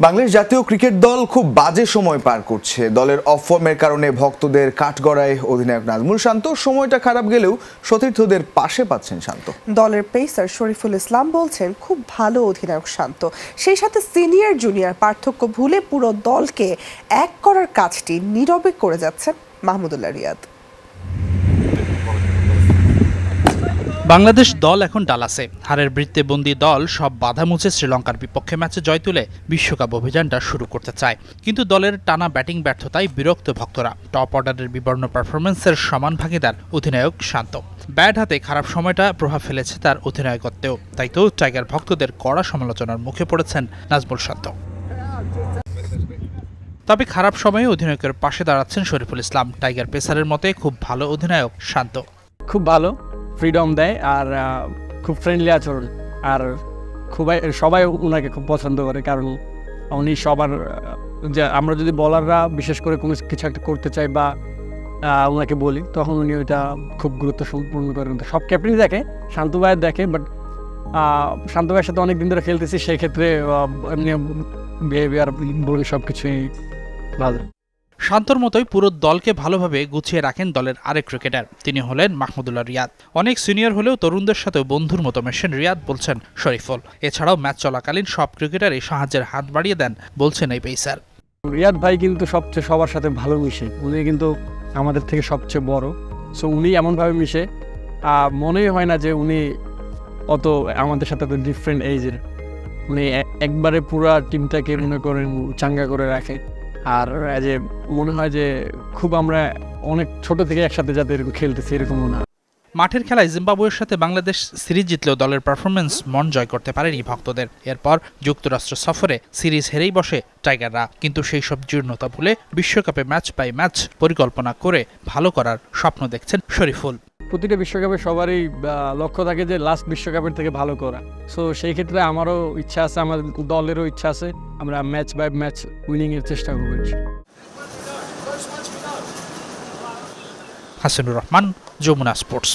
বাংলাদেশ জাতীয় ক্রিকেট দল খুব বাজে সময় পার করছে। দলের অফ ফর্মের কারণে ভক্তদের কাঠগড়ায় অধিনায়ক নাজমুল শান্ত। সময়টা খারাপ গেলেও সতীর্থদের পাশে পাচ্ছেন শান্ত। দলের পেসার শরীফুল ইসলাম বলছেন খুব ভালো অধিনায়ক শান্ত। সেই সাথে সিনিয়র জুনিয়র পার্থক্য ভুলে পুরো দলকে এক করার কাজটি নীরবে করে যাচ্ছেন মাহমুদুল্লাহ রিয়াদ। বাংলাদেশ দল এখন ডালাসে। হারের বৃত্তে বন্দী দল সব বাধা মুছে শ্রীলঙ্কার বিপক্ষে ম্যাচে জয় তুলে বিশ্বকাপ অভিযানটা শুরু করতে চায়। কিন্তু দলের টানা ব্যাটিং ব্যর্থতায় বিরক্ত ভক্তরা। টপ অর্ডারের বিবর্ণ পারফরমেন্সের সমান ভাগিদার অধিনায়ক শান্ত। ব্যাট হাতে খারাপ সময়টা প্রভাব ফেলেছে তার অধিনায়কত্বেও। তাই তো টাইগার ভক্তদের কড়া সমালোচনার মুখে পড়েছেন নাজমুল শান্ত। তবে খারাপ সময়ে অধিনায়কের পাশে দাঁড়াচ্ছেন শরীফুল ইসলাম। টাইগার পেসারের মতে খুব ভালো অধিনায়ক শান্ত। খুব ভালো ফ্রিডম দেয় আর খুব ফ্রেন্ডলি আচরণ, আর সবাই ওনাকে খুব পছন্দ করে, কারণ উনি সবার যে আমরা যদি বলাররা বিশেষ করে কোনো কিছু একটা করতে চাই বা ওনাকে বলি, তখন উনি ওইটা খুব গুরুত্বপূর্ণ করেন। সব ক্যাপ্টেনই দেখে, শান্ত ভাইয়ের দেখে, বাট শান্ত ভাইয়ের সাথে অনেক দিন ধরে খেলতেছি, সেই ক্ষেত্রে এমনি বিহেভিয়ার বলি সব কিছুই ভালো। শান্তর মতোই পুরো দলকে ভালোভাবে গুছিয়ে রাখেন দলের আরেক ক্রিকেটার, তিনি হলেন মাহমুদুল্লাহ রিয়াদ। অনেক সিনিয়র হলেও তরুণদের সাথেও বন্ধুর মতো মেশেন রিয়াদ, বলছেন শরীফুল। এছাড়াও ম্যাচ চলাকালীন সব ক্রিকেটারই সাহায্যের হাত বাড়িয়ে দেন, বলছেন এই পেসার। রিয়াদ ভাই কিন্তু সবার সাথে ভালো মিশে, উনি কিন্তু আমাদের থেকে সবচেয়ে বড়, সো উনি এমনভাবে মিশে মনেই হয় না যে উনি অত আমাদের সাথে তো ডিফারেন্ট এজের। উনি একবারে পুরা টিমটাকে মনে করেন চাঙ্গা করে রাখে, আর যে মনে হয় যে খুব আমরা অনেক ছোট থেকে একসাথে যাতে এরকম খেলতেছি, এরকম না। মাঠের খেলায় জিম্বাবুয়ের সাথে বাংলাদেশ সিরিজ জিতলেও দলের পারফরমেন্স মন জয় করতে পারেনি ভক্তদের। এরপর যুক্তরাষ্ট্র সফরে সিরিজ হেরেই বসে টাইগাররা। কিন্তু সেই সব জীর্ণতা ভুলে বিশ্বকাপে ম্যাচ বাই ম্যাচ পরিকল্পনা করে ভালো করার স্বপ্ন দেখছেন শরীফুল। প্রতিটা বিশ্বকাপে সবারই লক্ষ্য থাকে যে লাস্ট বিশ্বকাপের থেকে ভালো করা। সো সেই ক্ষেত্রে আমারও ইচ্ছা আছে, আমাদের দলেরও ইচ্ছা আছে, আমরা ম্যাচ বাই ম্যাচ উইনিংয়ের চেষ্টা করব। হাসানুর রহমান, যমুনা স্পোর্টস।